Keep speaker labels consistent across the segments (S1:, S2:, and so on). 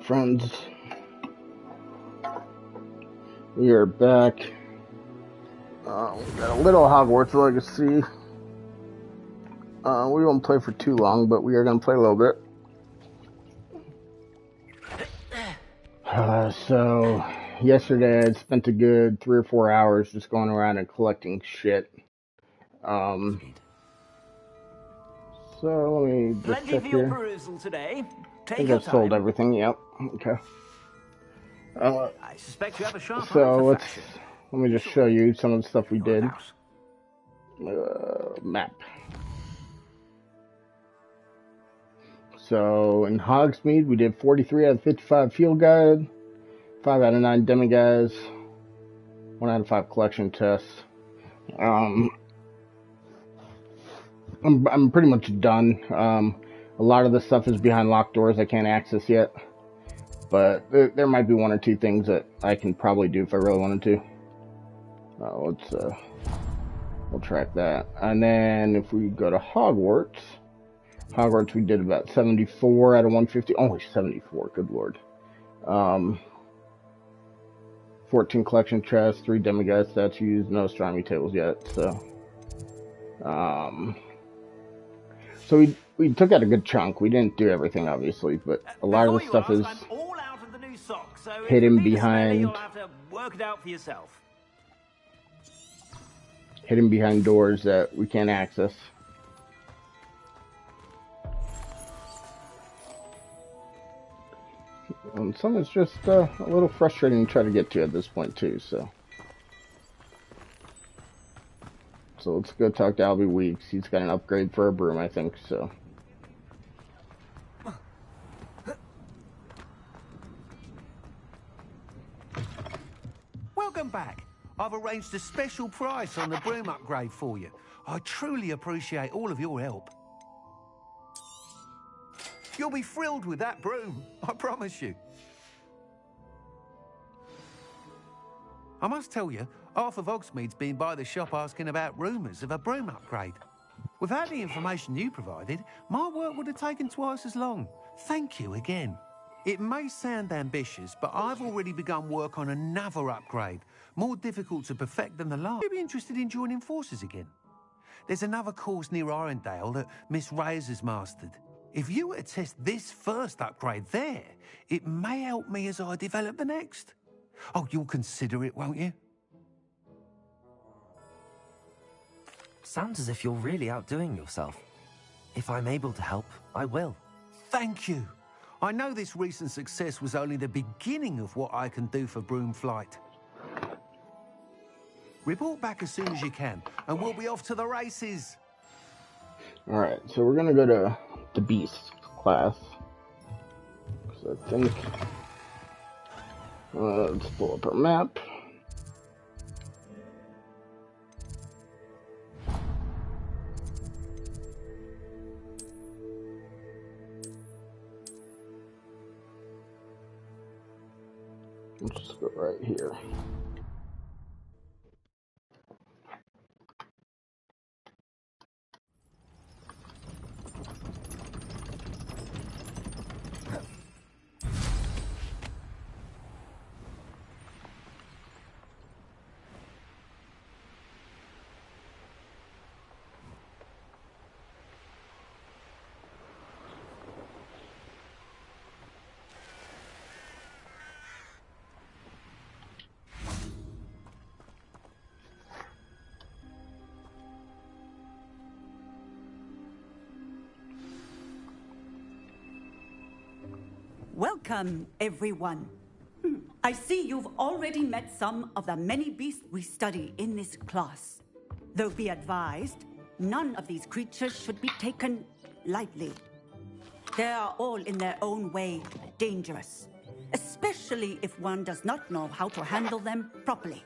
S1: Alright, friends. We are back. We got a little Hogwarts Legacy. We won't play for too long, but we are going to play a little bit. So, yesterday I spent a good 3 or 4 hours just going around and collecting shit. So, let me just check here.
S2: Today.
S1: I think I've sold everything, yep. Okay.
S2: I suspect you have a sharp eye
S1: So,
S2: for
S1: let me just show you some of the stuff we did. Map. So, in Hogsmeade, we did 43 out of 55 field guide, 5 out of 9 demiguides, 1 out of 5 collection tests. I'm pretty much done. A lot of the stuff is behind locked doors I can't access yet, but there might be 1 or 2 things that I can probably do if I really wanted to. We'll track that. And then if we go to Hogwarts, we did about 74 out of 150. Only 74, good lord. 14 collection chests, 3 demiguide statues, no astronomy tables yet. So we took out a good chunk. We didn't do everything, obviously, but a lot of the stuff is hidden behind doors that we can't access. And some is just a little frustrating to try to get to at this point too. So let's go talk to Albie Weeks. He's got an upgrade for a broom, I think. So.
S3: Welcome back. I've arranged a special price on the broom upgrade for you. I truly appreciate all of your help. You'll be thrilled with that broom, I promise you. I must tell you, half of Hogsmeade's been by the shop asking about rumours of a broom upgrade. Without the information you provided, my work would have taken twice as long. Thank you again. It may sound ambitious, but I've already begun work on another upgrade, more difficult to perfect than the last. You'd be interested in joining forces again. There's another course near Arendelle that Miss Reyes has mastered. If you were to test this first upgrade there, it may help me as I develop the next. Oh, you'll consider it, won't you?
S4: Sounds as if you're really outdoing yourself. If I'm able to help, I will.
S3: Thank you. I know this recent success was only the beginning of what I can do for Broom Flight. Report back as soon as you can, and we'll be off to the races.
S1: Alright, so we're gonna go to the Beast class. So I think... let's pull up our map. Let's just go right here.
S5: Welcome, everyone. I see you've already met some of the many beasts we study in this class. Though be advised, none of these creatures should be taken lightly. They are all in their own way dangerous, especially if one does not know how to handle them properly.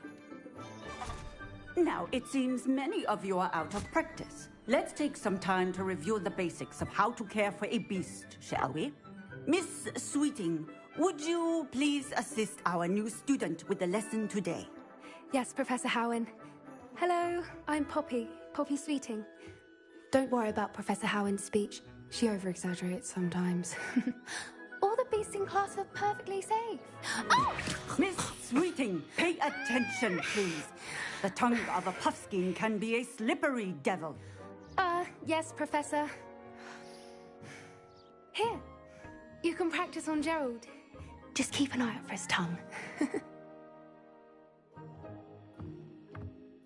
S5: Now, it seems many of you are out of practice. Let's take some time to review the basics of how to care for a beast, shall we? Miss Sweeting, would you please assist our new student with the lesson today?
S6: Yes, Professor Howen. Hello, I'm Poppy Sweeting. Don't worry about Professor Howen's speech. She over-exaggerates sometimes. All the beasting class are perfectly safe. Oh!
S5: Miss Sweeting, pay attention, please. The tongue of a puffskein can be a slippery devil.
S6: Yes, Professor. Here, you can practice on Gerald. Just keep an eye out for his tongue.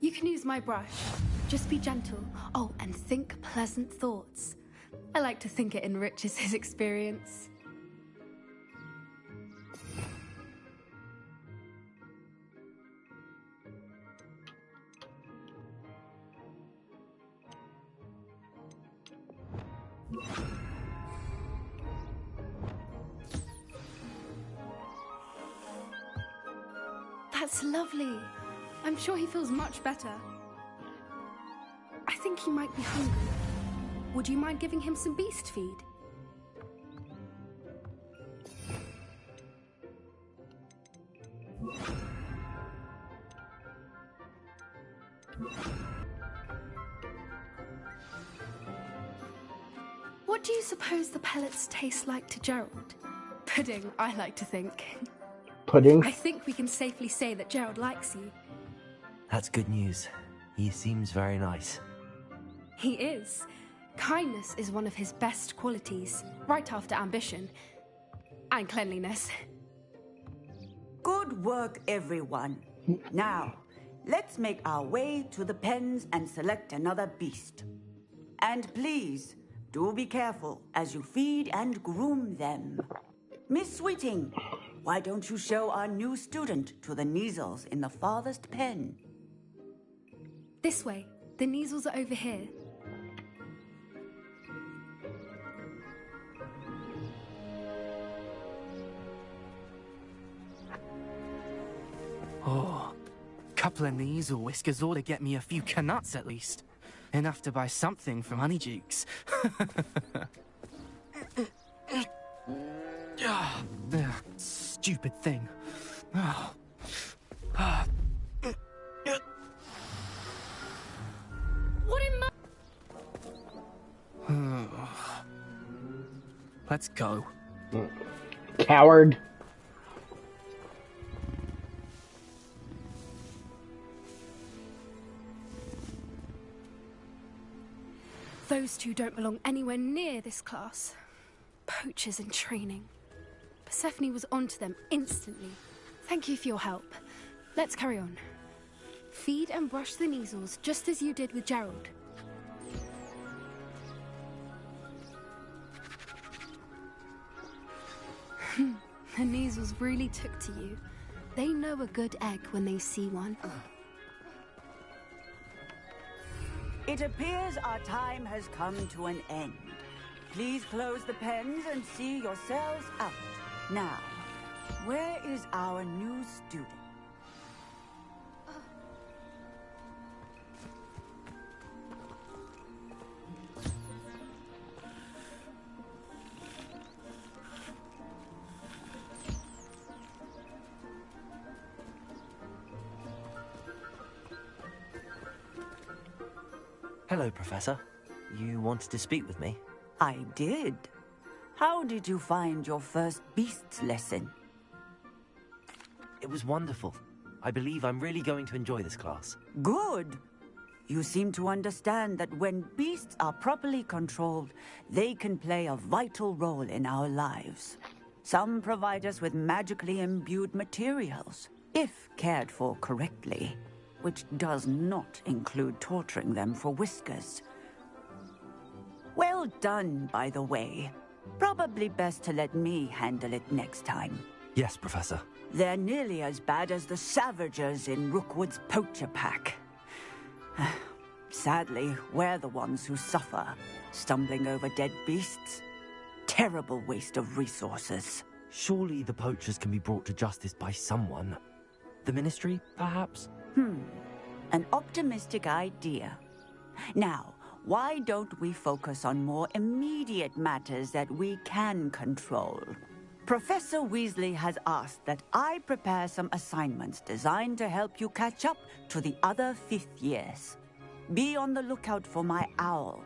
S6: You can use my brush. Just be gentle. Oh, and think pleasant thoughts. I like to think it enriches his experience. That's lovely. I'm sure he feels much better. I think he might be hungry. Would you mind giving him some beast feed? What do you suppose the pellets taste like to Gerald? Pudding, I like to think.
S1: Pudding?
S6: I think we can safely say that Gerald likes you.
S4: That's good news. He seems very nice.
S6: He is. Kindness is one of his best qualities, right after ambition. And cleanliness.
S5: Good work, everyone. Now, let's make our way to the pens and select another beast. And please, do be careful as you feed and groom them. Miss Sweeting, why don't you show our new student to the Neasels in the farthest pen?
S6: This way. The Neasels are over here.
S7: Oh, couple of Neasel whiskers ought to get me a few canuts at least. Enough to buy something from Honeydukes. Stupid thing. Oh.
S6: What in
S7: Let's go.
S1: Coward.
S6: Those two don't belong anywhere near this class. Poachers in training. Persephone was onto them instantly. Thank you for your help. Let's carry on. Feed and brush the Neasels just as you did with Gerald. The Neasels really took to you. They know a good egg when they see one.
S5: It appears our time has come to an end. Please close the pens and see yourselves out. Now, where is our new student?
S4: Hello, Professor. You wanted to speak with me?
S5: I did. How did you find your first beasts lesson?
S4: It was wonderful. I believe I'm really going to enjoy this class.
S5: Good. You seem to understand that when beasts are properly controlled, they can play a vital role in our lives. Some provide us with magically imbued materials, if cared for correctly, which does not include torturing them for whiskers. Well done, by the way. Probably best to let me handle it next time.
S4: Yes, Professor.
S5: They're nearly as bad as the Savagers in Rookwood's poacher pack. Sadly, we're the ones who suffer, stumbling over dead beasts. Terrible waste of resources.
S4: Surely the poachers can be brought to justice by someone. The Ministry, perhaps?
S5: An optimistic idea. Now, why don't we focus on more immediate matters that we can control? Professor Weasley has asked that I prepare some assignments designed to help you catch up to the other fifth years. Be on the lookout for my owl.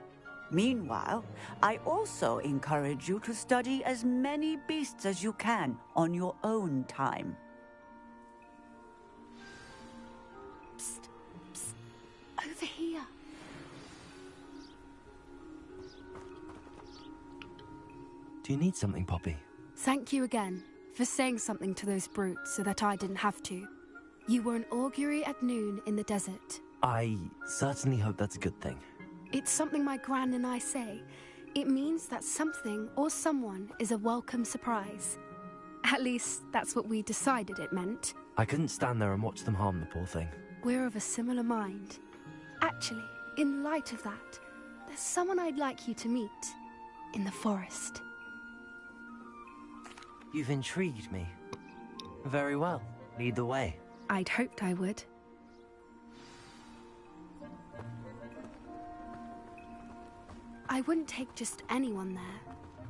S5: Meanwhile, I also encourage you to study as many beasts as you can on your own time.
S6: Psst, psst. Over here.
S4: Do you need something, Poppy?
S6: Thank you again for saying something to those brutes so that I didn't have to. You were an augury at noon in the desert.
S4: I certainly hope that's a good thing.
S6: It's something my gran and I say. It means that something or someone is a welcome surprise. At least, that's what we decided it meant.
S4: I couldn't stand there and watch them harm the poor thing.
S6: We're of a similar mind. Actually, in light of that, there's someone I'd like you to meet. In the forest.
S4: You've intrigued me. Very well. Lead the way.
S6: I'd hoped I would. I wouldn't take just anyone there.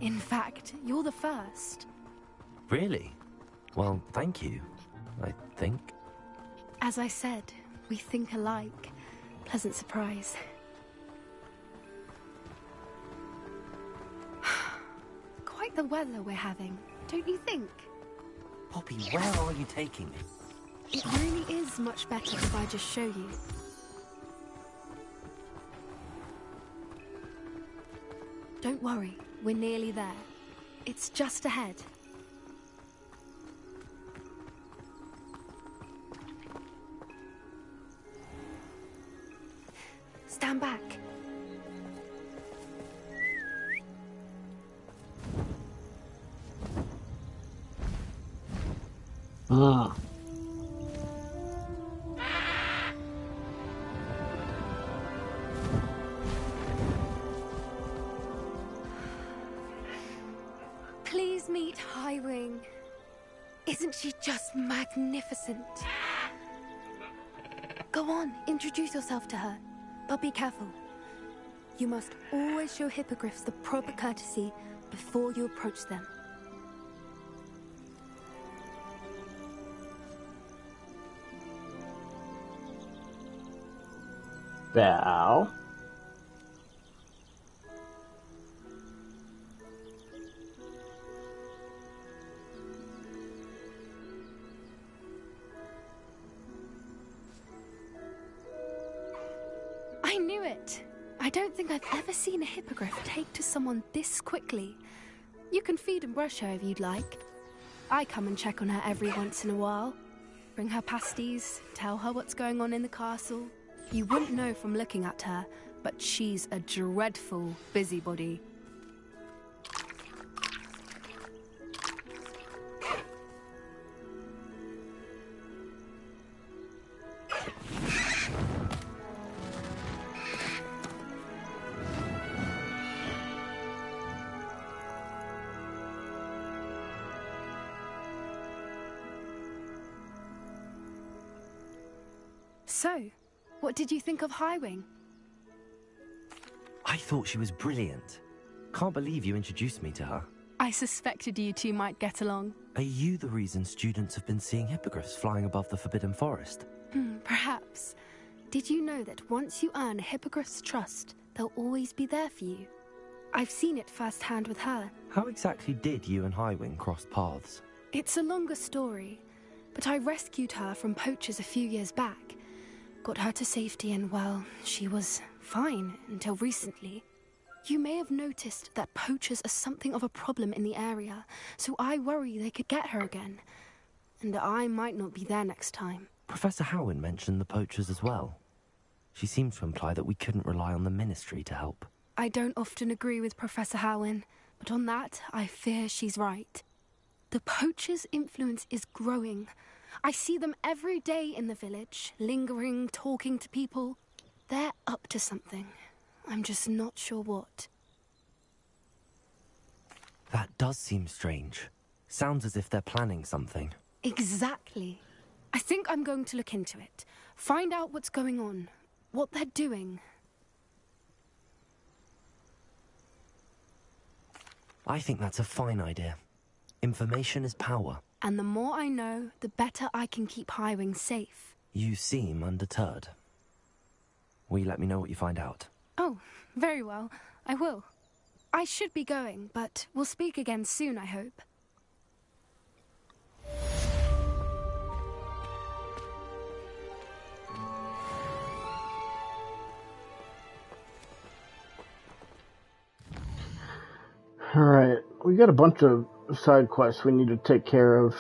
S6: In fact, you're the first.
S4: Really? Well, thank you, I think.
S6: As I said, we think alike. Pleasant surprise. Quite the weather we're having, don't you think?
S4: Poppy, where are you taking me?
S6: It really is much better if I just show you. Don't worry, we're nearly there. It's just ahead. Stand back. Please meet Highwing. Isn't she just magnificent? Go on, introduce yourself to her. But be careful. You must always show hippogriffs the proper courtesy before you approach them.
S1: Bow.
S6: I knew it! I don't think I've ever seen a hippogriff take to someone this quickly. You can feed and brush her if you'd like. I come and check on her every once in a while. Bring her pasties, tell her what's going on in the castle. You wouldn't know from looking at her, but she's a dreadful busybody. So, what did you think of Highwing?
S4: I thought she was brilliant. Can't believe you introduced me to her.
S6: I suspected you two might get along.
S4: Are you the reason students have been seeing hippogriffs flying above the Forbidden Forest?
S6: Perhaps. Did you know that once you earn a hippogriff's trust, they'll always be there for you? I've seen it firsthand with her.
S4: How exactly did you and Highwing cross paths?
S6: It's a longer story, but I rescued her from poachers a few years back. Got her to safety and, well, she was fine until recently. You may have noticed that poachers are something of a problem in the area, so I worry they could get her again. And I might not be there next time.
S4: Professor Howin mentioned the poachers as well. She seemed to imply that we couldn't rely on the Ministry to help.
S6: I don't often agree with Professor Howin, but on that, I fear she's right. The poachers' influence is growing. I see them every day in the village, lingering, talking to people. They're up to something. I'm just not sure what.
S4: That does seem strange. Sounds as if they're planning something.
S6: Exactly. I think I'm going to look into it. Find out what's going on, what they're doing.
S4: I think that's a fine idea. Information is power.
S6: And the more I know, the better I can keep Highwing safe.
S4: You seem undeterred. Will you let me know what you find out?
S6: Oh, very well. I will. I should be going, but we'll speak again soon, I hope.
S1: Alright, we got a bunch of side quests we need to take care of.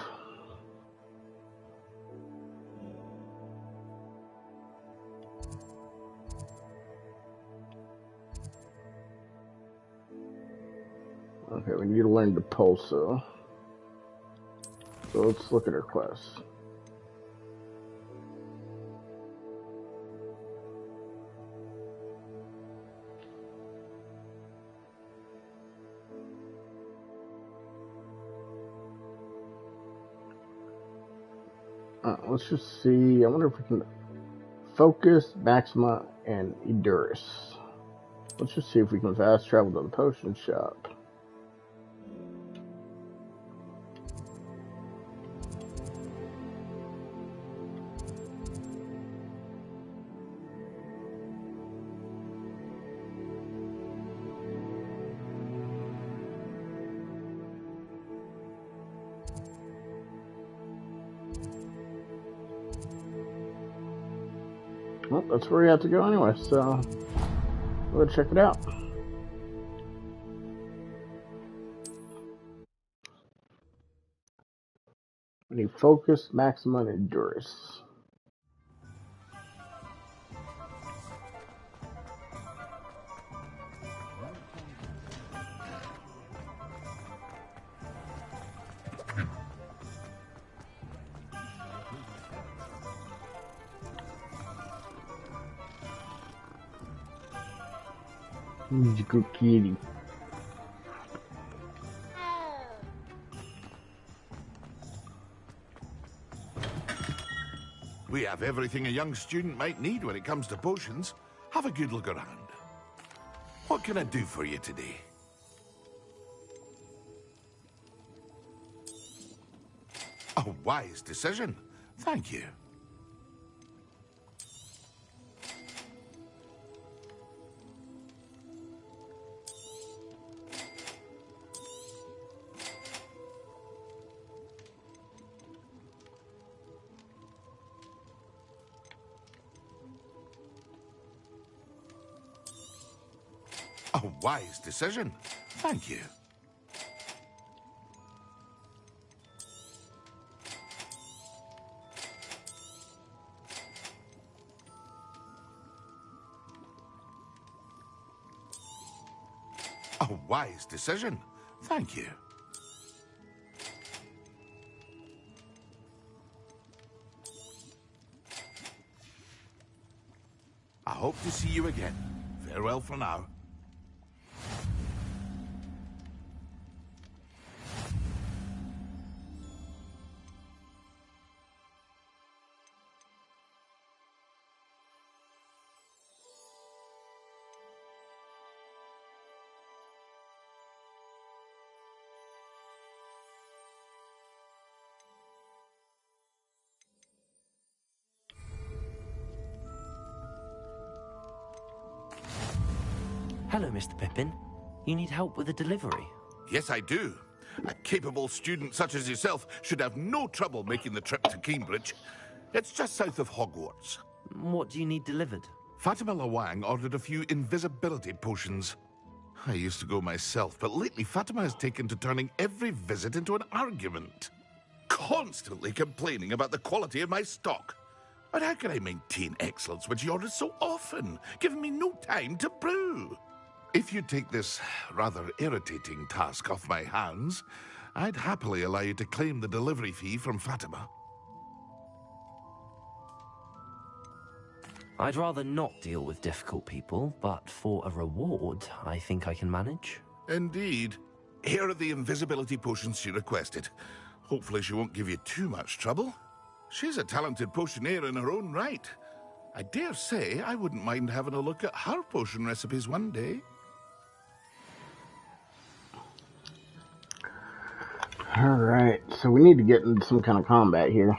S1: Okay, we need to learn the pulso. So let's look at our quests. Let's just see. I wonder if we can focus, Maxima, and Edurus. Let's just see if we can fast travel to the potion shop. Well, that's where we have to go anyway, so we'll check it out. We need focus, Maxima, and Endurance. He's a good kitty.
S8: We have everything a young student might need when it comes to potions. Have a good look around. What can I do for you today? A wise decision. Thank you. A wise decision. Thank you. A wise decision. Thank you. I hope to see you again. Farewell for now.
S4: Hello, Mr. Pippin. You need help with a delivery?
S8: Yes, I do. A capable student such as yourself should have no trouble making the trip to Cambridge. It's just south of Hogwarts.
S4: What do you need delivered?
S8: Fatima Lawang ordered a few invisibility potions. I used to go myself, but lately Fatima has taken to turning every visit into an argument. Constantly complaining about the quality of my stock. But how can I maintain excellence when she orders so often, giving me no time to brew? If you take this rather irritating task off my hands, I'd happily allow you to claim the delivery fee from Fatima.
S4: I'd rather not deal with difficult people, but for a reward, I think I can manage.
S8: Indeed. Here are the invisibility potions she requested. Hopefully she won't give you too much trouble. She's a talented potioneer in her own right. I dare say I wouldn't mind having a look at her potion recipes one day.
S1: Alright, so we need to get into some kind of combat here.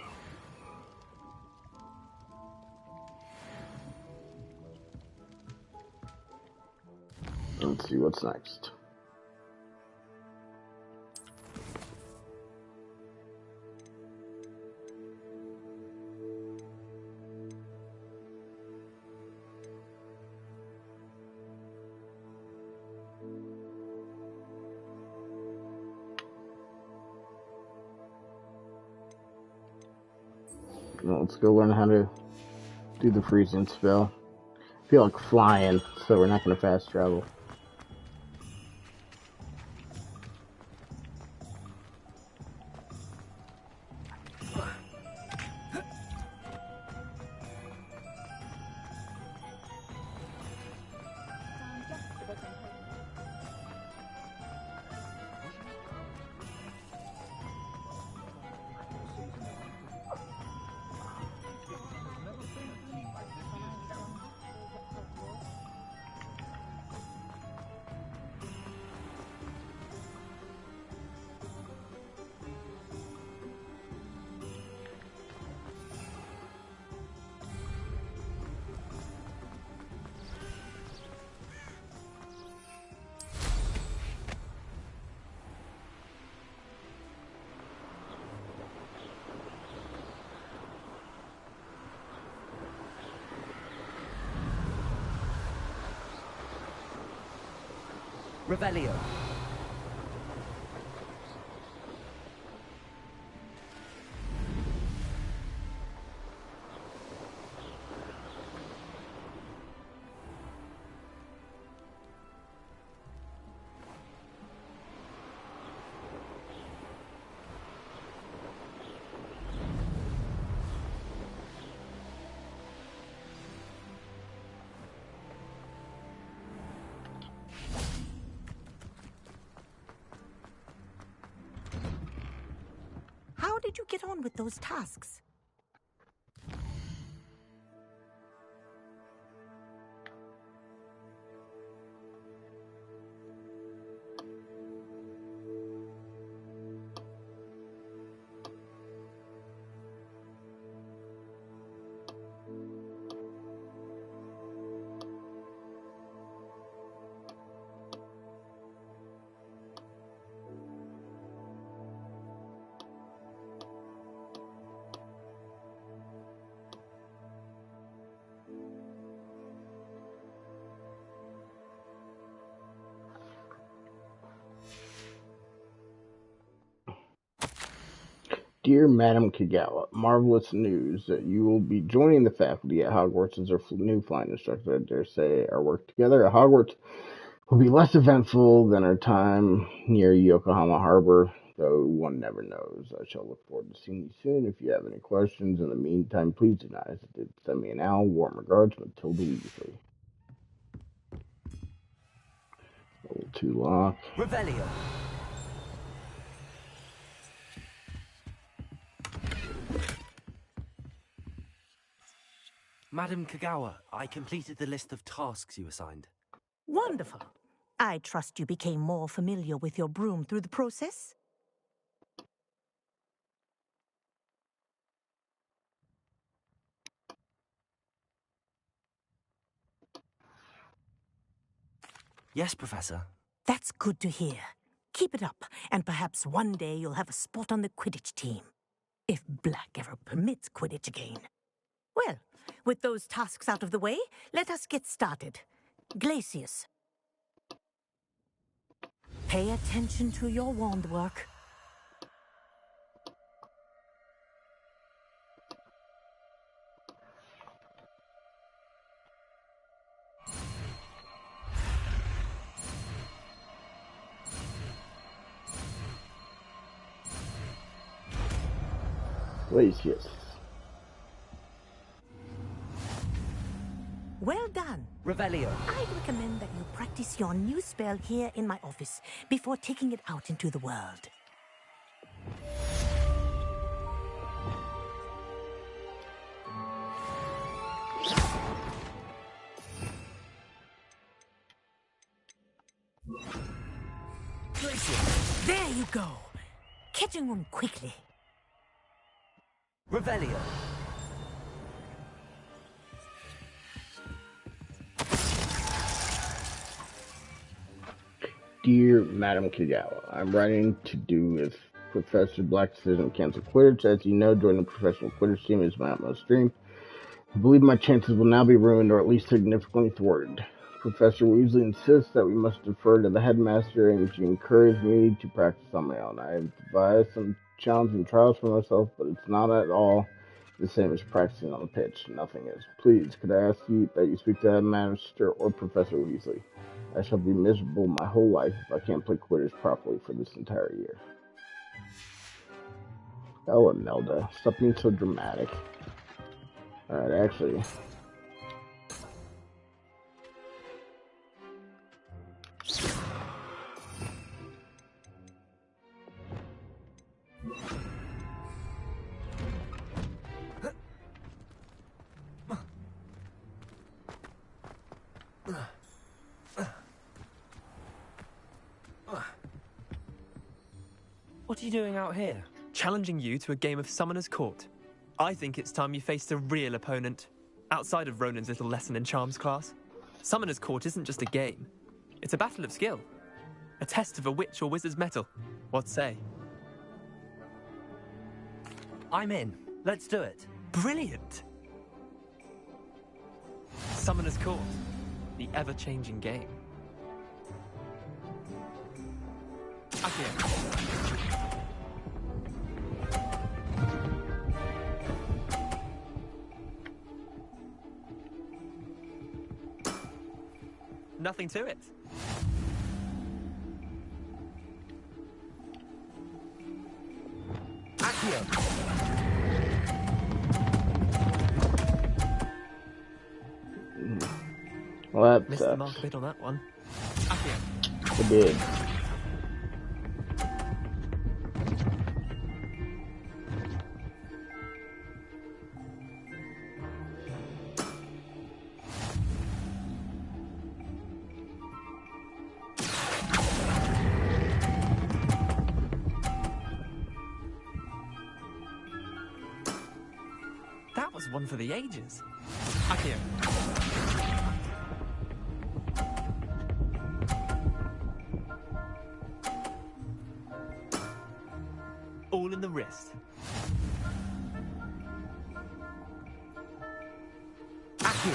S1: Let's see what's next. Well, let's go learn how to do the freezing spell. I feel like flying, so we're not going to fast travel.
S4: Revelio.
S9: How did you get on with those tasks?
S1: Dear Madam Kagawa, marvelous news that you will be joining the faculty at Hogwarts as our new flying instructor. I dare say our work together at Hogwarts will be less eventful than our time near Yokohama Harbor, though one never knows. I shall look forward to seeing you soon. If you have any questions in the meantime, please do not hesitate to send me an owl. Warm regards, Matilda Weasley. Level 2 lock.
S4: Revelio. Madam Kagawa, I completed the list of tasks you assigned.
S9: Wonderful. I trust you became more familiar with your broom through the process?
S4: Yes, Professor.
S9: That's good to hear. Keep it up, and perhaps one day you'll have a spot on the Quidditch team. If Black ever permits Quidditch again. Well, with those tasks out of the way, let us get started. Glacius. Pay attention to your wand work.
S1: Glacius.
S9: Well done.
S4: Revelio.
S9: I'd recommend that you practice your new spell here in my office before taking it out into the world. There you go. Catching them quickly.
S4: Revelio.
S1: Dear Madam Kagawa, I'm writing to do if Professor Black's decision to cancel Quidditch. As you know, joining the professional Quidditch team is my utmost dream. I believe my chances will now be ruined or at least significantly thwarted. Professor Weasley insists that we must defer to the headmaster and she encouraged me to practice on my own. I have devised some challenging trials for myself, but it's not at all the same as practicing on the pitch. Nothing is. Please, could I ask you that you speak to the headmaster or Professor Weasley? I shall be miserable my whole life if I can't play Quidditch properly for this entire year. Oh, Imelda, stop being so dramatic. Alright, actually...
S10: What are you doing out here?
S11: Challenging you to a game of Summoner's Court. I think it's time you faced a real opponent, outside of Ronan's little lesson in charms class. Summoner's Court isn't just a game. It's a battle of skill. A test of a witch or wizard's mettle. What say?
S4: I'm in. Let's do it.
S11: Brilliant! Summoner's Court. The ever-changing game. Accio. Nothing to it.
S4: Accio.
S1: Well, that
S11: Missed the mark a bit on that one. Accio.
S1: It did.
S11: That was one for the ages. Accio. All in the wrist.
S4: Accio.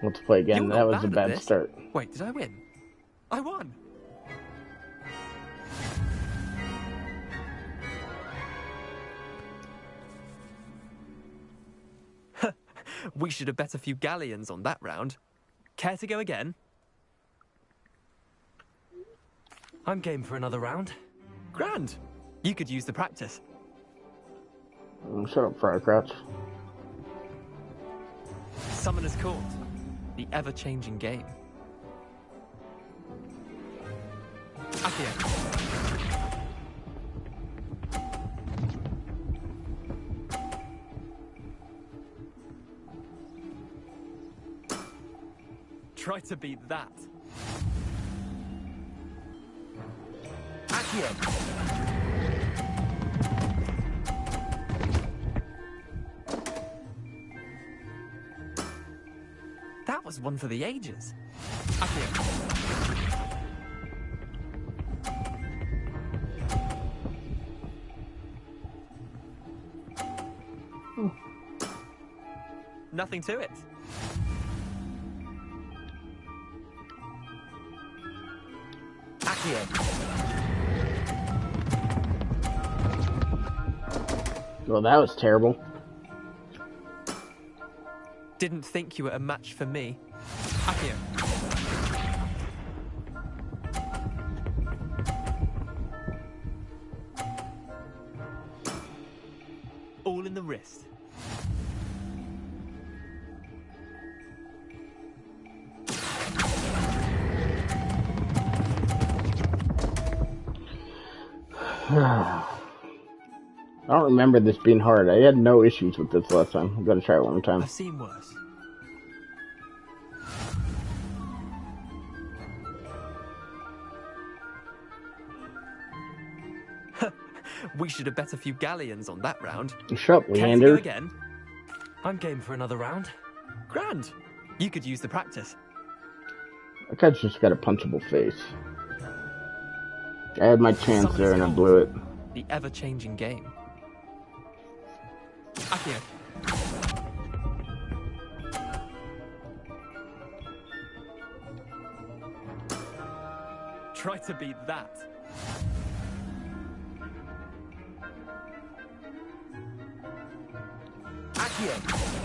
S1: Let's play again.
S11: You're
S1: That
S11: not
S1: was a
S11: bad at
S1: bad
S11: this.
S1: start.
S11: Wait, did I win? I won. We should have bet a few galleons on that round. Care to go again?
S4: I'm game for another round.
S11: Grand. You could use the practice.
S1: Shut up, Firecrouch.
S11: Summoner's Court. The ever-changing game. Accio. Try to beat that.
S4: Accio.
S11: That was one for the ages. Accio. Nothing to it.
S4: Accio.
S1: Well, that was terrible.
S11: Didn't think you were a match for me. Accio. All in the wrist.
S1: I don't remember this being hard. I had no issues with this last time. I've got to try it one more time.
S11: I've seen worse. We should have bet a few galleons on that round.
S1: Shut up,
S11: Care to go
S1: Leander.
S11: again?
S4: I'm game for another round.
S11: Grand. You could use the practice.
S1: That guy's just got a punchable face. I had my chance
S11: Summoner's
S1: there and I
S11: Court.
S1: blew it.
S11: The ever-changing game. Accio. Try to beat that.
S10: Accio.